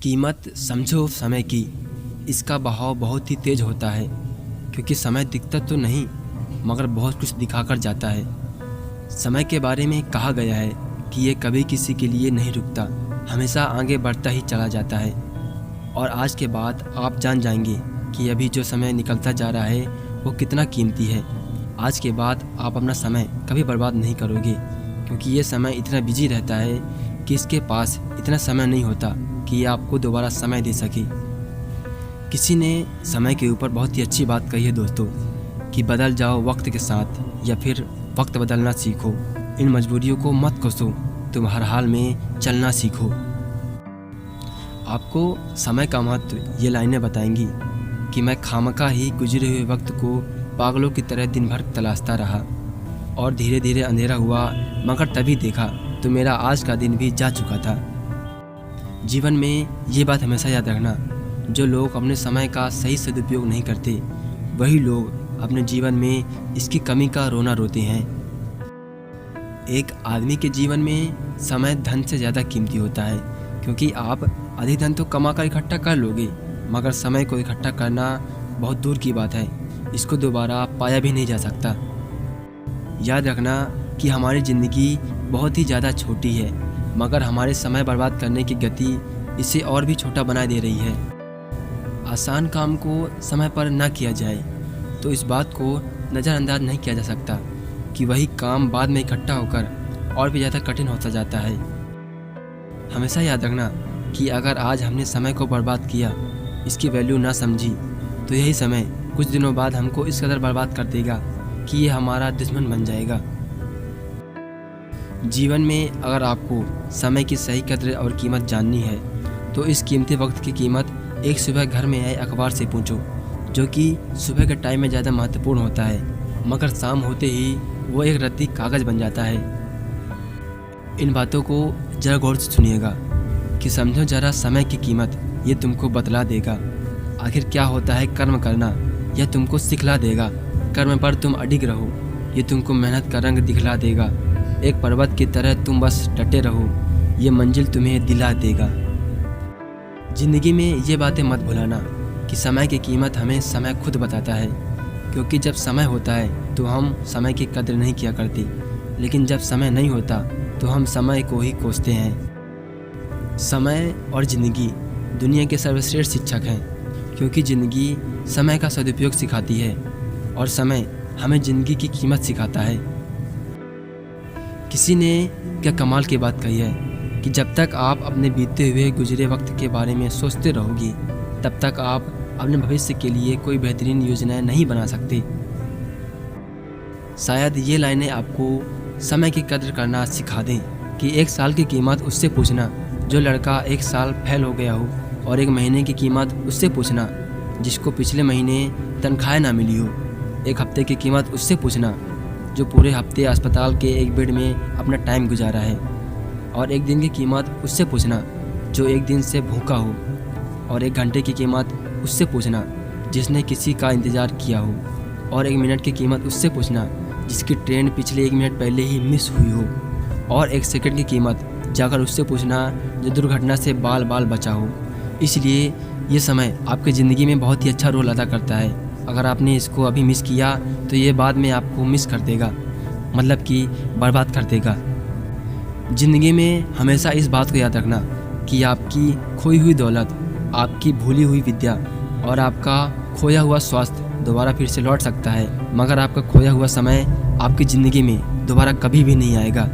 कीमत समझो समय की, इसका बहाव बहुत ही तेज होता है, क्योंकि समय दिखता तो नहीं मगर बहुत कुछ दिखाकर जाता है। समय के बारे में कहा गया है कि ये कभी किसी के लिए नहीं रुकता, हमेशा आगे बढ़ता ही चला जाता है। और आज के बाद आप जान जाएंगे कि अभी जो समय निकलता जा रहा है वो कितना कीमती है। आज के बाद आप अपना समय कभी बर्बाद नहीं करोगे, क्योंकि ये समय इतना बिजी रहता है कि इसके पास इतना समय नहीं होता कि ये आपको दोबारा समय दे सके। किसी ने समय के ऊपर बहुत ही अच्छी बात कही है दोस्तों, कि बदल जाओ वक्त के साथ या फिर वक्त बदलना सीखो। इन मजबूरियों को मत कोसो, तुम हर हाल में चलना सीखो। आपको समय का महत्व ये लाइनें बताएंगी कि मैं खामखा ही गुजरे हुए वक्त को पागलों की तरह दिन भर तलाशता रहा और धीरे धीरे अंधेरा हुआ, मगर तभी देखा तो मेरा आज का दिन भी जा चुका था। जीवन में ये बात हमेशा याद रखना, जो लोग अपने समय का सही सदुपयोग नहीं करते वही लोग अपने जीवन में इसकी कमी का रोना रोते हैं। एक आदमी के जीवन में समय धन से ज़्यादा कीमती होता है, क्योंकि आप अधिक धन तो कमा कर इकट्ठा कर लोगे, मगर समय को इकट्ठा करना बहुत दूर की बात है। इसको दोबारा पाया भी नहीं जा सकता। याद रखना कि हमारी ज़िंदगी बहुत ही ज़्यादा छोटी है, मगर हमारे समय बर्बाद करने की गति इसे और भी छोटा बना दे रही है। आसान काम को समय पर ना किया जाए तो इस बात को नज़रअंदाज नहीं किया जा सकता कि वही काम बाद में इकट्ठा होकर और भी ज़्यादा कठिन होता जाता है। हमेशा याद रखना कि अगर आज हमने समय को बर्बाद किया, इसकी वैल्यू ना समझी, तो यही समय कुछ दिनों बाद हमको इस कदर बर्बाद कर देगा कि ये हमारा दुश्मन बन जाएगा। जीवन में अगर आपको समय की सही कदर और कीमत जाननी है तो इस कीमती वक्त की कीमत एक सुबह घर में आए अखबार से पूछो, जो कि सुबह के टाइम में ज़्यादा महत्वपूर्ण होता है, मगर शाम होते ही वो एक रद्दी कागज़ बन जाता है। इन बातों को जरा गौर से सुनिएगा कि समझो जरा समय की कीमत, ये तुमको बतला देगा आखिर क्या होता है कर्म करना। यह तुमको सिखला देगा कर्म पर तुम अडिग रहो, ये तुमको मेहनत का रंग दिखला देगा। एक पर्वत की तरह तुम बस डटे रहो, ये मंजिल तुम्हें दिला देगा। ज़िंदगी में ये बातें मत भुलाना कि समय की कीमत हमें समय खुद बताता है, क्योंकि जब समय होता है तो हम समय की कदर नहीं किया करते, लेकिन जब समय नहीं होता तो हम समय को ही कोसते हैं। समय और ज़िंदगी दुनिया के सर्वश्रेष्ठ शिक्षक हैं, क्योंकि ज़िंदगी समय का सदुपयोग सिखाती है और समय हमें ज़िंदगी की कीमत सिखाता है। किसी ने क्या कमाल की बात कही है कि जब तक आप अपने बीते हुए गुजरे वक्त के बारे में सोचते रहोगे, तब तक आप अपने भविष्य के लिए कोई बेहतरीन योजनाएं नहीं बना सकते। शायद ये लाइनें आपको समय की कदर करना सिखा दें कि एक साल की कीमत उससे पूछना जो लड़का एक साल फेल हो गया हो, और एक महीने की कीमत उससे पूछना जिसको पिछले महीने तनख्वाह ना मिली हो। एक हफ्ते की कीमत उससे पूछना जो पूरे हफ्ते अस्पताल के एक बेड में अपना टाइम गुजारा है, और एक दिन की कीमत उससे पूछना जो एक दिन से भूखा हो, और एक घंटे की कीमत उससे पूछना जिसने किसी का इंतज़ार किया हो, और एक मिनट की कीमत उससे पूछना जिसकी ट्रेन पिछले 1 मिनट पहले ही मिस हुई हो, और एक सेकंड की कीमत जाकर उससे पूछना जो दुर्घटना से बाल बाल बचा हो। इसलिए ये समय आपकी ज़िंदगी में बहुत ही अच्छा रोल अदा करता है। अगर आपने इसको अभी मिस किया तो ये बाद में आपको मिस कर देगा, मतलब कि बर्बाद कर देगा। ज़िंदगी में हमेशा इस बात को याद रखना कि आपकी खोई हुई दौलत, आपकी भूली हुई विद्या और आपका खोया हुआ स्वास्थ्य दोबारा फिर से लौट सकता है, मगर आपका खोया हुआ समय आपकी ज़िंदगी में दोबारा कभी भी नहीं आएगा।